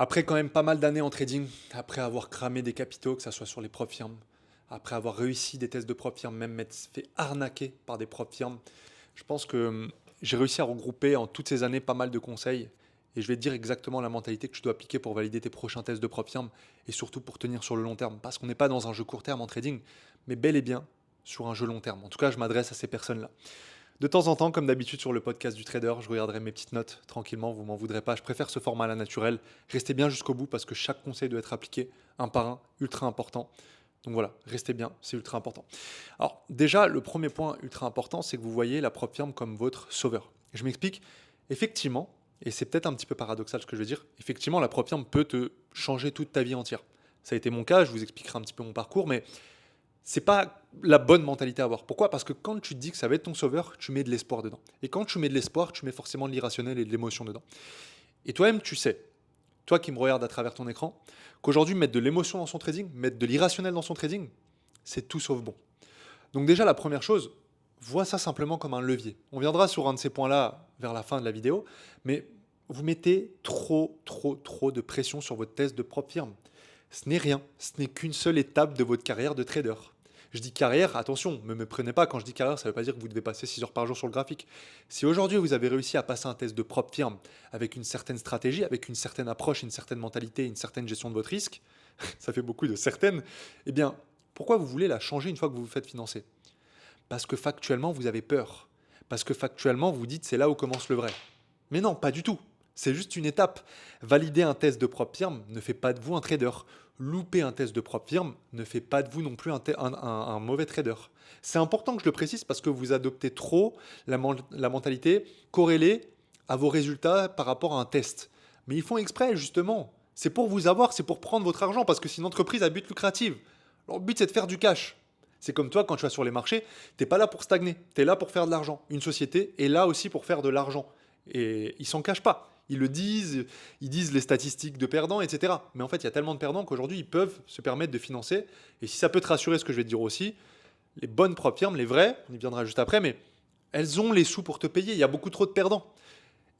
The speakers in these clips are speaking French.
Après quand même pas mal d'années en trading, après avoir cramé des capitaux, que ça soit sur les prop firmes, après avoir réussi des tests de prop firmes, même m'être fait arnaquer par des prop firmes, je pense que j'ai réussi à regrouper en toutes ces années pas mal de conseils. Et je vais te dire exactement la mentalité que tu dois appliquer pour valider tes prochains tests de prop firme et surtout pour tenir sur le long terme. Parce qu'on n'est pas dans un jeu court terme en trading, mais bel et bien sur un jeu long terme. En tout cas, je m'adresse à ces personnes-là. De temps en temps, comme d'habitude sur le podcast du trader, je regarderai mes petites notes tranquillement, vous m'en voudrez pas. Je préfère ce format à la naturelle. Restez bien jusqu'au bout parce que chaque conseil doit être appliqué un par un, ultra important. Donc voilà, restez bien, c'est ultra important. Alors déjà, le premier point ultra important, c'est que vous voyez la propre firme comme votre sauveur. Et je m'explique, effectivement, et c'est peut-être un petit peu paradoxal ce que je veux dire, effectivement, la propre firme peut te changer toute ta vie entière. Ça a été mon cas, je vous expliquerai un petit peu mon parcours, mais c'est pas la bonne mentalité à avoir. Pourquoi? Parce que quand tu te dis que ça va être ton sauveur, tu mets de l'espoir dedans. Et quand tu mets de l'espoir, tu mets forcément de l'irrationnel et de l'émotion dedans. Et toi-même, tu sais, toi qui me regardes à travers ton écran, qu'aujourd'hui, mettre de l'émotion dans son trading, mettre de l'irrationnel dans son trading, c'est tout sauf bon. Donc déjà, la première chose, vois ça simplement comme un levier. On viendra sur un de ces points-là vers la fin de la vidéo, mais vous mettez trop de pression sur votre test de propre firme. Ce n'est rien, ce n'est qu'une seule étape de votre carrière de trader. Je dis carrière, attention, ne me prenez pas quand je dis carrière, ça ne veut pas dire que vous devez passer 6 heures par jour sur le graphique. Si aujourd'hui vous avez réussi à passer un test de propre firme avec une certaine stratégie, avec une certaine approche, une certaine mentalité, une certaine gestion de votre risque, ça fait beaucoup de certaines, eh bien, pourquoi vous voulez la changer une fois que vous vous faites financer? Parce que factuellement, vous avez peur. Parce que factuellement, vous dites c'est là où commence le vrai. Mais non, pas du tout. C'est juste une étape. Valider un test de propre firme ne fait pas de vous un trader. Louper un test de propre firme ne fait pas de vous non plus un mauvais trader. C'est important que je le précise parce que vous adoptez trop la mentalité corrélée à vos résultats par rapport à un test. Mais ils font exprès, justement. C'est pour vous avoir, c'est pour prendre votre argent parce que c'est une entreprise à but lucratif. Leur but, c'est de faire du cash. C'est comme toi, quand tu vas sur les marchés, tu n'es pas là pour stagner, tu es là pour faire de l'argent. Une société est là aussi pour faire de l'argent. Et ils s'en cachent pas. Ils disent les statistiques de perdants, etc. Mais en fait, il y a tellement de perdants qu'aujourd'hui, ils peuvent se permettre de financer. Et si ça peut te rassurer, ce que je vais te dire aussi, les bonnes propres firmes, les vraies, on y viendra juste après, mais elles ont les sous pour te payer. Il y a beaucoup trop de perdants.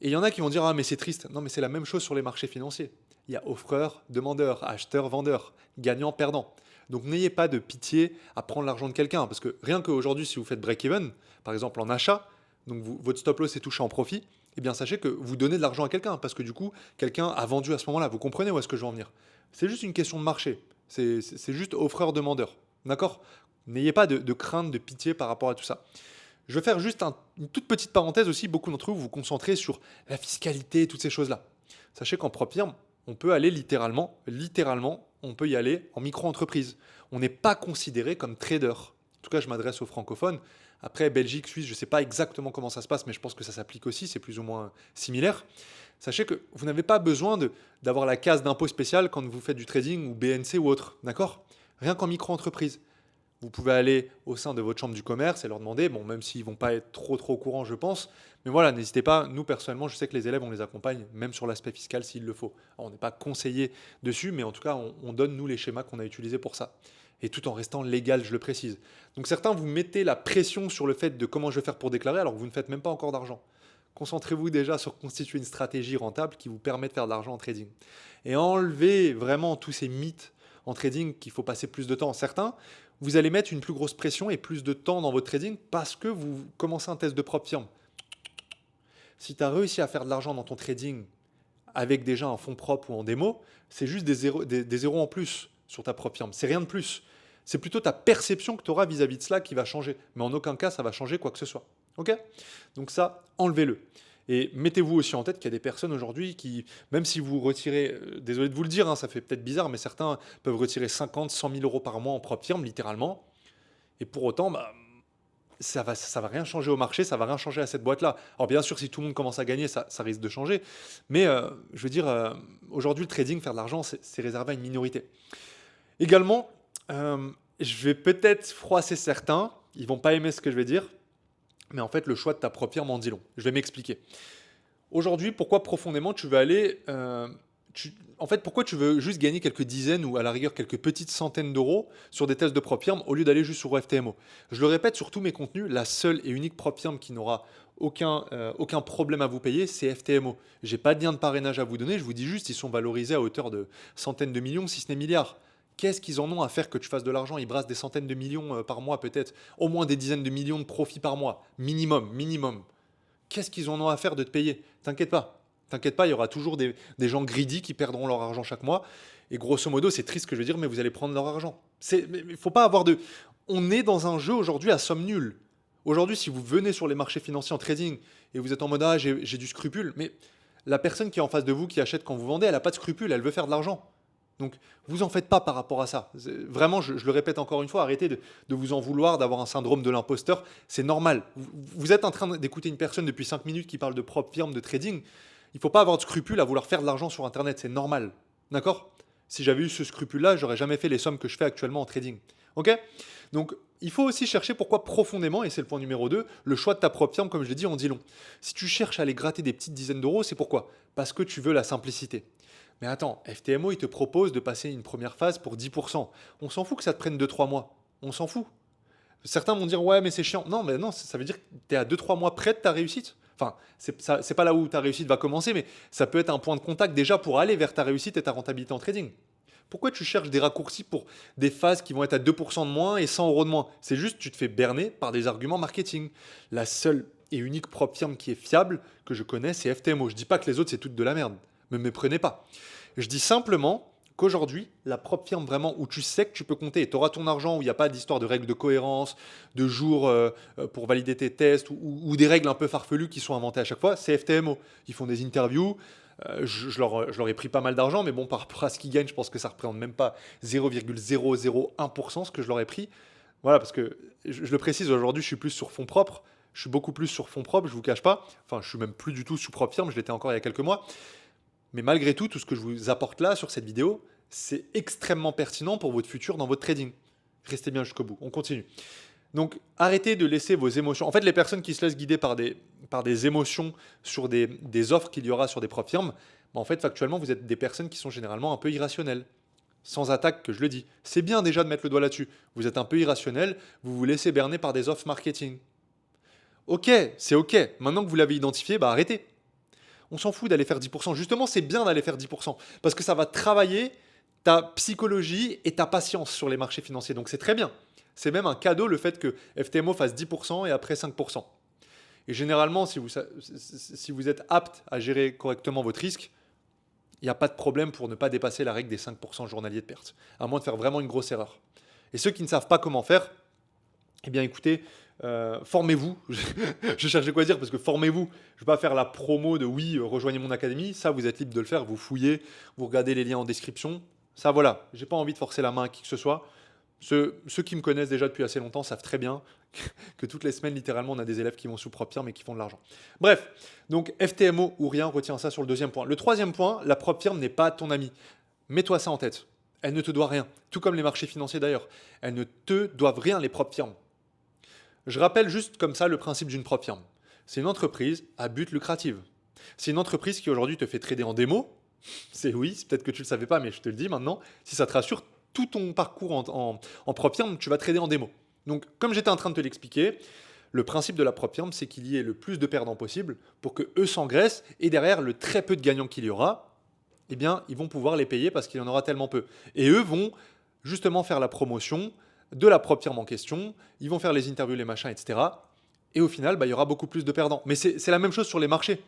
Et il y en a qui vont dire ah mais c'est triste. Non mais c'est la même chose sur les marchés financiers. Il y a offreur, demandeur, acheteur, vendeur, gagnant, perdant. Donc n'ayez pas de pitié à prendre l'argent de quelqu'un parce que rien qu'aujourd'hui si vous faites break-even, par exemple en achat, donc votre stop loss est touché en profit, eh bien sachez que vous donnez de l'argent à quelqu'un parce que du coup quelqu'un a vendu à ce moment-là. Vous comprenez où est-ce que je veux en venir? C'est juste une question de marché. C'est juste offreur-demandeur. D'accord? N'ayez pas de crainte, de pitié par rapport à tout ça. Je vais faire juste une toute petite parenthèse aussi. Beaucoup d'entre vous vous concentrez sur la fiscalité et toutes ces choses-là. Sachez qu'en propre firme, on peut aller littéralement, on peut y aller en micro-entreprise. On n'est pas considéré comme trader. En tout cas, je m'adresse aux francophones. Après, Belgique, Suisse, je ne sais pas exactement comment ça se passe, mais je pense que ça s'applique aussi, c'est plus ou moins similaire. Sachez que vous n'avez pas besoin d'avoir la case d'impôt spécial quand vous faites du trading ou BNC ou autre, d'accord? Rien qu'en micro-entreprise. Vous pouvez aller au sein de votre chambre du commerce et leur demander, bon, même s'ils ne vont pas être trop au courant, je pense, mais voilà, n'hésitez pas. Nous, personnellement, je sais que les élèves, on les accompagne, même sur l'aspect fiscal s'il le faut. Alors, on n'est pas conseillé dessus, mais en tout cas, on donne, nous, les schémas qu'on a utilisés pour ça. Et tout en restant légal, je le précise. Donc, certains, vous mettez la pression sur le fait de comment je vais faire pour déclarer, alors que vous ne faites même pas encore d'argent. Concentrez-vous déjà sur constituer une stratégie rentable qui vous permet de faire de l'argent en trading. Et enlevez vraiment tous ces mythes en trading qu'il faut passer plus de temps. Certains, vous allez mettre une plus grosse pression et plus de temps dans votre trading parce que vous commencez un test de propre firme. Si tu as réussi à faire de l'argent dans ton trading avec déjà un fonds propre ou en démo, c'est juste des zéros en plus sur ta propre firme. C'est rien de plus. C'est plutôt ta perception que tu auras vis-à-vis de cela qui va changer. Mais en aucun cas, ça va changer quoi que ce soit. Ok? Donc ça, enlevez-le. Et mettez-vous aussi en tête qu'il y a des personnes aujourd'hui qui, même si vous retirez, désolé de vous le dire, hein, ça fait peut-être bizarre, mais certains peuvent retirer 50, 100 000 euros par mois en propre firme, littéralement. Et pour autant, bah, ça va rien changer au marché, ça va rien changer à cette boîte-là. Alors bien sûr, si tout le monde commence à gagner, ça risque de changer. Mais je veux dire, aujourd'hui, le trading, faire de l'argent, c'est réservé à une minorité. Également, je vais peut-être froisser certains, ils vont pas aimer ce que je vais dire, mais en fait, le choix de ta propre firme en dit long. Je vais m'expliquer. Aujourd'hui, pourquoi profondément tu veux aller. En fait, pourquoi tu veux juste gagner quelques dizaines ou à la rigueur quelques petites centaines d'euros sur des tests de propre firme au lieu d'aller juste sur FTMO? Je le répète sur tous mes contenus, la seule et unique propre firme qui n'aura aucun problème à vous payer, c'est FTMO. J'ai pas de lien de parrainage à vous donner, je vous dis juste, ils sont valorisés à hauteur de centaines de millions, si ce n'est milliards. Qu'est-ce qu'ils en ont à faire que tu fasses de l'argent? Ils brassent des centaines de millions par mois peut-être, au moins des dizaines de millions de profits par mois, minimum, minimum. Qu'est-ce qu'ils en ont à faire de te payer? T'inquiète pas. T'inquiète pas, il y aura toujours des gens greedy qui perdront leur argent chaque mois. Et grosso modo, c'est triste ce que je veux dire, mais vous allez prendre leur argent. Il faut pas avoir de... On est dans un jeu aujourd'hui à somme nulle. Aujourd'hui, si vous venez sur les marchés financiers en trading et vous êtes en mode «Ah, j'ai du scrupule», mais la personne qui est en face de vous, qui achète quand vous vendez, elle n'a pas de scrupule, elle veut faire de l'argent. Donc, vous en faites pas par rapport à ça. Vraiment, je le répète encore une fois, arrêtez de vous en vouloir, d'avoir un syndrome de l'imposteur. C'est normal. Vous êtes en train d'écouter une personne depuis 5 minutes qui parle de propre firme de trading. Il ne faut pas avoir de scrupule à vouloir faire de l'argent sur Internet. C'est normal. D'accord? Si j'avais eu ce scrupule-là, j'aurais jamais fait les sommes que je fais actuellement en trading. Ok? Donc, il faut aussi chercher pourquoi profondément, et c'est le point numéro 2, le choix de ta propre firme, comme je l'ai dit, en dit long. Si tu cherches à aller gratter des petites dizaines d'euros, c'est pourquoi? Parce que tu veux la simplicité. Mais attends, FTMO, il te propose de passer une première phase pour 10%. On s'en fout que ça te prenne 2-3 mois. On s'en fout. Certains vont dire, ouais, mais c'est chiant. Non, mais non, ça veut dire que tu es à 2-3 mois près de ta réussite. Enfin, c'est pas là où ta réussite va commencer, mais ça peut être un point de contact déjà pour aller vers ta réussite et ta rentabilité en trading. Pourquoi tu cherches des raccourcis pour des phases qui vont être à 2% de moins et 100 euros de moins? C'est juste tu te fais berner par des arguments marketing. La seule et unique propre firme qui est fiable que je connais, c'est FTMO. Je dis pas que les autres, c'est toutes de la merde. Me méprenez pas. Je dis simplement qu'aujourd'hui, la propre firme vraiment où tu sais que tu peux compter et tu auras ton argent, où il n'y a pas d'histoire de règles de cohérence, de jours pour valider tes tests ou des règles un peu farfelues qui sont inventées à chaque fois, c'est FTMO. Ils font des interviews. Je leur ai pris pas mal d'argent, mais bon, par rapport à ce qu'ils gagnent, je pense que ça ne représente même pas 0,001% ce que je leur ai pris. Voilà, parce que je le précise, aujourd'hui, je suis plus sur fonds propres. Je suis beaucoup plus sur fonds propres, je ne vous cache pas. Enfin, je suis même plus du tout sous propre firme, je l'étais encore il y a quelques mois. Mais malgré tout, tout ce que je vous apporte là sur cette vidéo, c'est extrêmement pertinent pour votre futur dans votre trading. Restez bien jusqu'au bout. On continue. Donc, arrêtez de laisser vos émotions. En fait, les personnes qui se laissent guider par des émotions sur des offres qu'il y aura sur des propres firmes, en fait, factuellement, vous êtes des personnes qui sont généralement un peu irrationnelles. Sans attaque, que je le dis. C'est bien déjà de mettre le doigt là-dessus. Vous êtes un peu irrationnel, vous vous laissez berner par des offres marketing. Ok, c'est ok. Maintenant que vous l'avez identifié, bah arrêtez. On s'en fout d'aller faire 10%. Justement, c'est bien d'aller faire 10%. Parce que ça va travailler ta psychologie et ta patience sur les marchés financiers. Donc c'est très bien. C'est même un cadeau le fait que FTMO fasse 10% et après 5%. Et généralement, si vous êtes apte à gérer correctement votre risque, il n'y a pas de problème pour ne pas dépasser la règle des 5% journaliers de perte. À moins de faire vraiment une grosse erreur. Et ceux qui ne savent pas comment faire, eh bien écoutez, formez-vous. Je cherchais quoi dire parce que formez-vous. Je ne vais pas faire la promo de oui, rejoignez mon académie. Ça, vous êtes libre de le faire. Vous fouillez, vous regardez les liens en description. Ça, voilà. J'ai pas envie de forcer la main à qui que ce soit. Ceux qui me connaissent déjà depuis assez longtemps savent très bien que toutes les semaines, littéralement, on a des élèves qui vont sous propre firme et qui font de l'argent. Bref, donc FTMO ou rien, retiens ça sur le deuxième point. Le troisième point, la propre firme n'est pas ton amie. Mets-toi ça en tête. Elle ne te doit rien. Tout comme les marchés financiers d'ailleurs. Elles ne te doivent rien, les propres firmes. Je rappelle juste comme ça le principe d'une propre firme. C'est une entreprise à but lucratif. C'est une entreprise qui aujourd'hui te fait trader en démo. C'est oui, c'est peut-être que tu ne le savais pas, mais je te le dis maintenant. Si ça te rassure, tout ton parcours en propre firme, tu vas trader en démo. Donc, comme j'étais en train de te l'expliquer, le principe de la propre firme, c'est qu'il y ait le plus de perdants possible pour que eux s'engraissent et derrière le très peu de gagnants qu'il y aura, eh bien, ils vont pouvoir les payer parce qu'il y en aura tellement peu. Et eux vont justement faire la promotion de la propre firme en question, ils vont faire les interviews, les machins, etc. Et au final, bah, il y aura beaucoup plus de perdants. Mais c'est la même chose sur les marchés.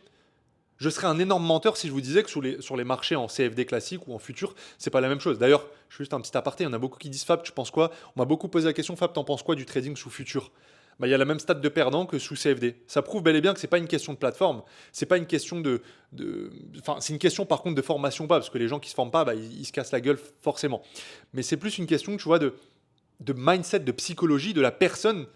Je serais un énorme menteur si je vous disais que sur les marchés en CFD classique ou en futur, c'est pas la même chose. D'ailleurs, juste un petit aparté, il y en a beaucoup qui disent Fab, tu penses quoi? On m'a beaucoup posé la question, Fab, t'en penses quoi du trading sous futur? Bah, il y a la même stade de perdant que sous CFD. Ça prouve bel et bien que c'est pas une question de plateforme, c'est pas une question enfin, c'est une question par contre de formation pas, parce que les gens qui se forment pas, bah, ils se cassent la gueule forcément. Mais c'est plus une question, tu vois, de mindset, de psychologie de la personne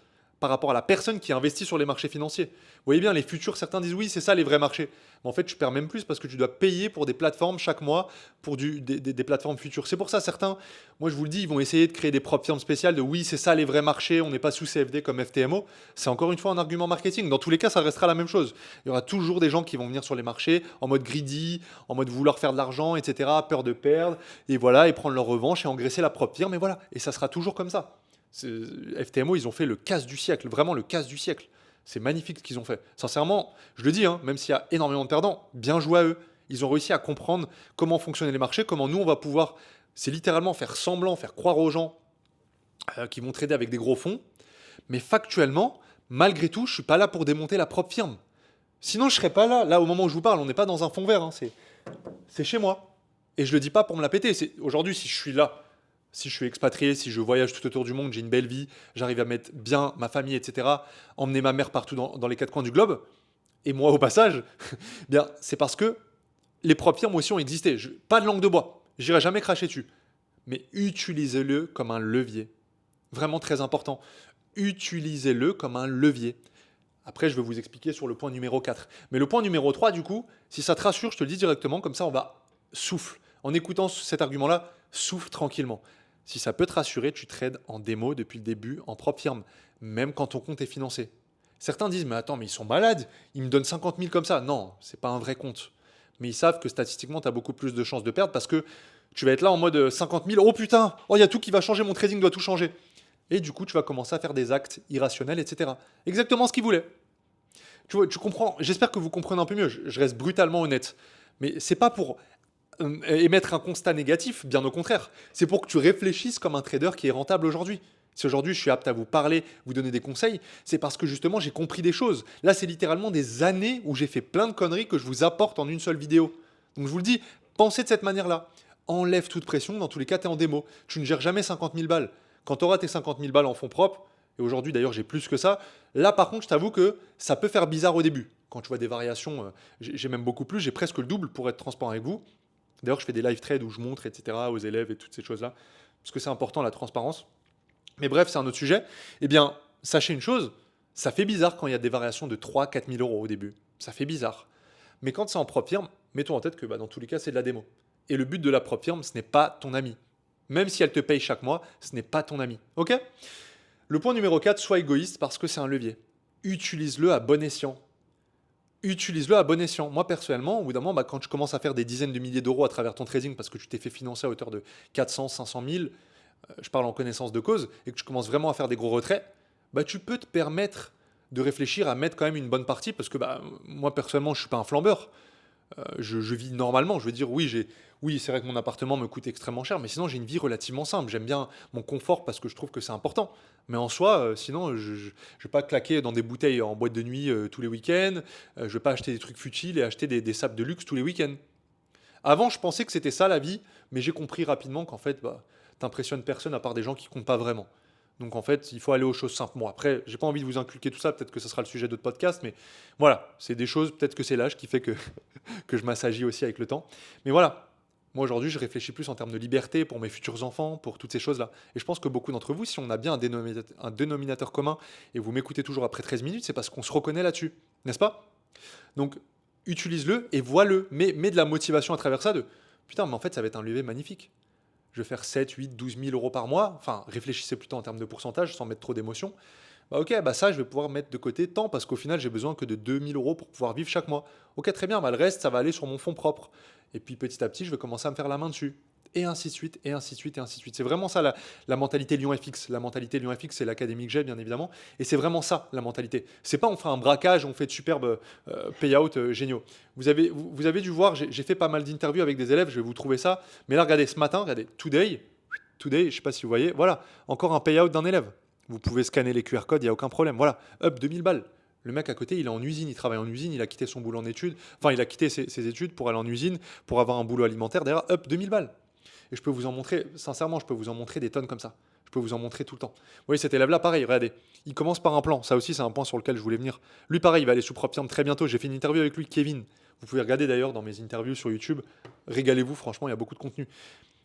par rapport à la personne qui investit sur les marchés financiers. Vous voyez bien, les futurs, certains disent oui, c'est ça les vrais marchés. Mais en fait, tu perds même plus parce que tu dois payer pour des plateformes chaque mois, pour des plateformes futures. C'est pour ça, certains, moi je vous le dis, ils vont essayer de créer des propres firmes spéciales de oui, c'est ça les vrais marchés, on n'est pas sous CFD comme FTMO. C'est encore une fois un argument marketing. Dans tous les cas, ça restera la même chose. Il y aura toujours des gens qui vont venir sur les marchés en mode greedy, en mode vouloir faire de l'argent, etc., peur de perdre, et voilà, et prendre leur revanche et engraisser la propre firme, et voilà. Et ça sera toujours comme ça. FTMO, ils ont fait le casse du siècle, vraiment le casse du siècle. C'est magnifique ce qu'ils ont fait. Sincèrement, je le dis, hein, même s'il y a énormément de perdants, bien joué à eux. Ils ont réussi à comprendre comment fonctionnaient les marchés, comment nous, on va pouvoir, c'est littéralement faire semblant, faire croire aux gens qui vont trader avec des gros fonds. Mais factuellement, malgré tout, je ne suis pas là pour démonter la propre firme. Sinon, je ne serais pas là. Là, au moment où je vous parle, on n'est pas dans un fond vert. Hein, c'est chez moi. Et je ne le dis pas pour me la péter. Aujourd'hui, si je suis là, si je suis expatrié, si je voyage tout autour du monde, j'ai une belle vie, j'arrive à mettre bien ma famille, etc., emmener ma mère partout dans les quatre coins du globe, et moi au passage, bien, c'est parce que les propres firmes aussi ont existé. Pas de langue de bois, j'irai jamais cracher dessus. Mais utilisez-le comme un levier. Vraiment très important. Utilisez-le comme un levier. Après, je vais vous expliquer sur le point numéro 4. Mais le point numéro 3, du coup, si ça te rassure, je te le dis directement, comme ça on va souffle. En écoutant cet argument-là, souffle tranquillement. Si ça peut te rassurer, tu trades en démo depuis le début, en propre firme, même quand ton compte est financé. Certains disent, mais attends, mais ils sont malades, ils me donnent 50 000 comme ça. Non, c'est pas un vrai compte. Mais ils savent que statistiquement, tu as beaucoup plus de chances de perdre parce que tu vas être là en mode 50 000, oh putain, oh il y a tout qui va changer, mon trading doit tout changer. Et du coup, tu vas commencer à faire des actes irrationnels, etc. Exactement ce qu'ils voulaient. Tu vois, tu comprends, j'espère que vous comprenez un peu mieux, je reste brutalement honnête. Mais c'est pas pour émettre un constat négatif, bien au contraire. C'est pour que tu réfléchisses comme un trader qui est rentable aujourd'hui. Si aujourd'hui je suis apte à vous parler, vous donner des conseils, c'est parce que justement j'ai compris des choses. Là, c'est littéralement des années où j'ai fait plein de conneries que je vous apporte en une seule vidéo. Donc je vous le dis, pensez de cette manière-là. Enlève toute pression, dans tous les cas, tu es en démo. Tu ne gères jamais 50 000 balles. Quand tu auras tes 50 000 balles en fonds propres, et aujourd'hui d'ailleurs j'ai plus que ça, là par contre je t'avoue que ça peut faire bizarre au début. Quand tu vois des variations, j'ai même beaucoup plus, j'ai presque le double pour être transparent avec vous. D'ailleurs, je fais des live trades où je montre, etc., aux élèves et toutes ces choses-là, parce que c'est important la transparence. Mais bref, c'est un autre sujet. Eh bien, sachez une chose, ça fait bizarre quand il y a des variations de 3 000 à 4 000 euros au début. Ça fait bizarre. Mais quand c'est en propre firme, mets-toi en tête que dans tous les cas, c'est de la démo. Et le but de la propre firme, ce n'est pas ton ami. Même si elle te paye chaque mois, ce n'est pas ton ami. Ok? Le point numéro 4, sois égoïste parce que c'est un levier. Utilise-le à bon escient. Utilise-le à bon escient. Moi, personnellement, au bout d'un moment, quand tu commences à faire des dizaines de milliers d'euros à travers ton trading parce que tu t'es fait financer à hauteur de 400, 500 000, je parle en connaissance de cause, et que tu commences vraiment à faire des gros retraits, tu peux te permettre de réfléchir à mettre quand même une bonne partie parce que moi, personnellement, je ne suis pas un flambeur. Je vis normalement. Je veux dire, oui, c'est vrai que mon appartement me coûte extrêmement cher, mais sinon, j'ai une vie relativement simple. J'aime bien mon confort parce que je trouve que c'est important. Mais en soi, sinon, je ne vais pas claquer dans des bouteilles en boîte de nuit tous les week-ends. Je ne vais pas acheter des trucs futiles et acheter des sapes de luxe tous les week-ends. Avant, je pensais que c'était ça la vie, mais j'ai compris rapidement qu'en fait, t'impressionnes personne à part des gens qui comptent pas vraiment. Donc en fait, il faut aller aux choses simples. Bon, après, j'ai pas envie de vous inculquer tout ça, peut-être que ce sera le sujet d'autres podcasts, mais voilà, c'est des choses, peut-être que c'est l'âge qui fait que, que je m'assagis aussi avec le temps. Mais voilà, moi aujourd'hui, je réfléchis plus en termes de liberté pour mes futurs enfants, pour toutes ces choses-là. Et je pense que beaucoup d'entre vous, si on a bien un dénominateur commun et vous m'écoutez toujours après 13 minutes, c'est parce qu'on se reconnaît là-dessus, n'est-ce pas? Donc, utilise-le et vois-le, mets de la motivation à travers ça de putain, mais en fait, ça va être un levier magnifique. Je vais faire 7, 8, 12 000 euros par mois. Enfin, réfléchissez plutôt en termes de pourcentage sans mettre trop d'émotion. Ok, ça, je vais pouvoir mettre de côté tant parce qu'au final, j'ai besoin que de 2 000 euros pour pouvoir vivre chaque mois. Ok, très bien, le reste, ça va aller sur mon fonds propre. Et puis petit à petit, je vais commencer à me faire la main dessus. Et ainsi de suite, et ainsi de suite, et ainsi de suite. C'est vraiment ça la mentalité Lyon FX. La mentalité Lyon FX, c'est l'académie que j'ai, bien évidemment. Et c'est vraiment ça, la mentalité. C'est pas on fait un braquage, on fait de superbes payouts géniaux. Vous avez dû voir, j'ai fait pas mal d'interviews avec des élèves, je vais vous trouver ça. Mais là, regardez, ce matin, regardez, Today, je sais pas si vous voyez, voilà, encore un payout d'un élève. Vous pouvez scanner les QR codes, il n'y a aucun problème. Voilà, up 2000 balles. Le mec à côté, il est en usine, il travaille en usine, il a quitté son boulot en études. Enfin, il a quitté ses études pour aller en usine, pour avoir un boulot alimentaire. Derrière, up 2000 balles. Et je peux vous en montrer, sincèrement, je peux vous en montrer des tonnes comme ça. Je peux vous en montrer tout le temps. Vous voyez, cet élève-là, pareil, regardez. Il commence par un plan. Ça aussi, c'est un point sur lequel je voulais venir. Lui, pareil, il va aller sous propre firme très bientôt. J'ai fait une interview avec lui, Kevin. Vous pouvez regarder d'ailleurs dans mes interviews sur YouTube. Régalez-vous, franchement, il y a beaucoup de contenu.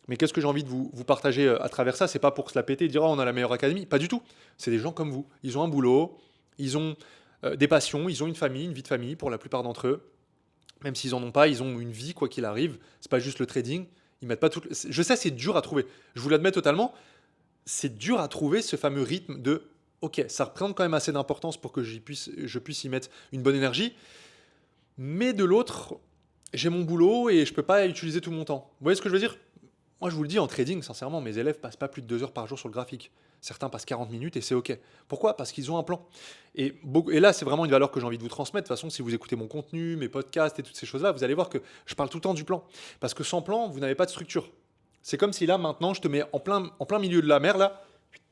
Mais qu'est-ce que j'ai envie de vous partager à travers ça? C'est pas pour se la péter et dire oh, on a la meilleure académie. Pas du tout. C'est des gens comme vous. Ils ont un boulot, ils ont des passions, ils ont une famille, une vie de famille pour la plupart d'entre eux. Même s'ils en ont pas, ils ont une vie quoi qu'il arrive. C'est pas juste le trading. Ils mettent pas tout. Je sais, c'est dur à trouver. Je vous l'admets totalement. C'est dur à trouver ce fameux rythme de ok, ça représente quand même assez d'importance pour que je puisse y mettre une bonne énergie. Mais de l'autre, j'ai mon boulot et je peux pas utiliser tout mon temps. Vous voyez ce que je veux dire? Moi, je vous le dis, en trading, sincèrement, mes élèves passent pas plus de 2 heures par jour sur le graphique. Certains passent 40 minutes et c'est OK. Pourquoi? Parce qu'ils ont un plan. Et là, c'est vraiment une valeur que j'ai envie de vous transmettre. De toute façon, si vous écoutez mon contenu, mes podcasts et toutes ces choses-là, vous allez voir que je parle tout le temps du plan. Parce que sans plan, vous n'avez pas de structure. C'est comme si là, maintenant, je te mets en plein milieu de la mer, là,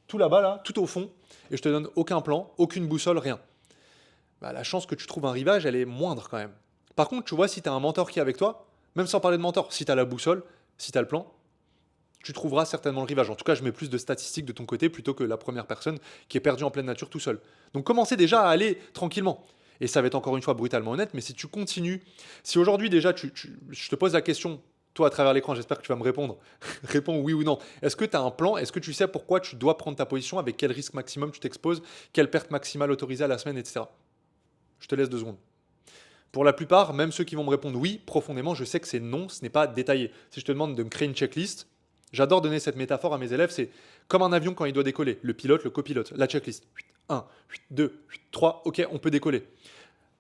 tout là-bas, là, tout au fond, et je te donne aucun plan, aucune boussole, rien. Bah, la chance que tu trouves un rivage, elle est moindre quand même. Par contre, tu vois, si tu as un mentor qui est avec toi, même sans parler de mentor, si tu as la boussole, si tu as le plan, tu trouveras certainement le rivage. En tout cas, je mets plus de statistiques de ton côté plutôt que la première personne qui est perdue en pleine nature tout seul. Donc commencez déjà à aller tranquillement. Et ça va être encore une fois brutalement honnête, mais si tu continues, si aujourd'hui déjà je te pose la question, toi à travers l'écran, j'espère que tu vas me répondre, réponds oui ou non. Est-ce que tu as un plan? Est-ce que tu sais pourquoi tu dois prendre ta position? Avec quel risque maximum tu t'exposes? Quelle perte maximale autorisée à la semaine, etc. Je te laisse 2 secondes. Pour la plupart, même ceux qui vont me répondre oui, profondément, je sais que c'est non, ce n'est pas détaillé. Si je te demande de me créer une checklist, j'adore donner cette métaphore à mes élèves, c'est comme un avion quand il doit décoller. Le pilote, le copilote, la checklist. 1, 2, 3, ok, on peut décoller.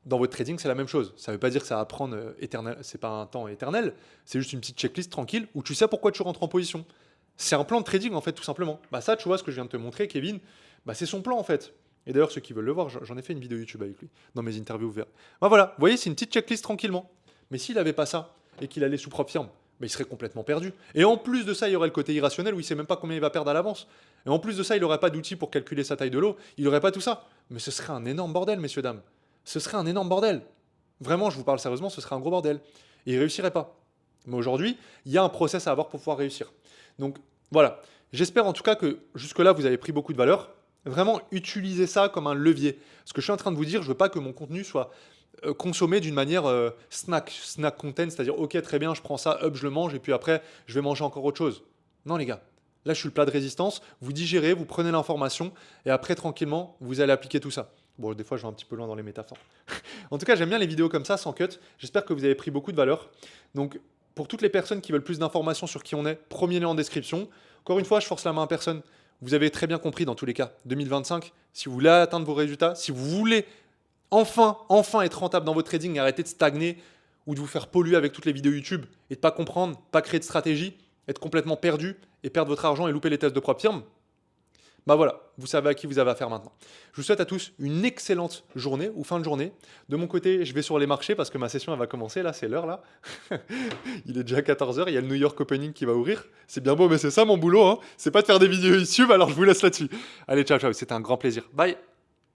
Dans votre trading, c'est la même chose. Ça ne veut pas dire que ça va prendre éternel, c'est pas un temps éternel, c'est juste une petite checklist tranquille où tu sais pourquoi tu rentres en position. C'est un plan de trading en fait, tout simplement. Bah ça, tu vois ce que je viens de te montrer, Kevin, bah c'est son plan en fait. Et d'ailleurs, ceux qui veulent le voir, j'en ai fait une vidéo YouTube avec lui, dans mes interviews ouvertes. Bah voilà, vous voyez, c'est une petite checklist tranquillement. Mais s'il n'avait pas ça, et qu'il allait sous propre firme, bah, il serait complètement perdu. Et en plus de ça, il y aurait le côté irrationnel où il sait même pas combien il va perdre à l'avance. Et en plus de ça, il n'aurait pas d'outils pour calculer sa taille de lot, il n'aurait pas tout ça. Mais ce serait un énorme bordel, messieurs, dames. Ce serait un énorme bordel. Vraiment, je vous parle sérieusement, ce serait un gros bordel. Et il réussirait pas. Mais aujourd'hui, il y a un process à avoir pour pouvoir réussir. Donc voilà, j'espère en tout cas que jusque-là, vous avez pris beaucoup de valeur. Vraiment, utilisez ça comme un levier. Ce que je suis en train de vous dire, je veux pas que mon contenu soit consommé d'une manière snack content, c'est-à-dire ok très bien, je prends ça, hop, je le mange et puis après je vais manger encore autre chose. Non les gars, là je suis le plat de résistance, vous digérez, vous prenez l'information et après tranquillement vous allez appliquer tout ça. Bon des fois je vais un petit peu loin dans les métaphores. En tout cas j'aime bien les vidéos comme ça, sans cut, j'espère que vous avez pris beaucoup de valeur. Donc pour toutes les personnes qui veulent plus d'informations sur qui on est, premier lien en description. Encore une fois, je force la main à personne. Vous avez très bien compris dans tous les cas, 2025, si vous voulez atteindre vos résultats, si vous voulez enfin être rentable dans votre trading, arrêter de stagner ou de vous faire polluer avec toutes les vidéos YouTube et de pas comprendre, pas créer de stratégie, être complètement perdu et perdre votre argent et louper les tests de propre firme, bah voilà, vous savez à qui vous avez affaire maintenant. Je vous souhaite à tous une excellente journée ou fin de journée. De mon côté, je vais sur les marchés parce que ma session elle va commencer, là c'est l'heure là. Il est déjà 14h, il y a le New York Opening qui va ouvrir. C'est bien beau mais c'est ça mon boulot, hein. C'est pas de faire des vidéos YouTube, alors je vous laisse là-dessus. Allez, ciao, c'était un grand plaisir. Bye.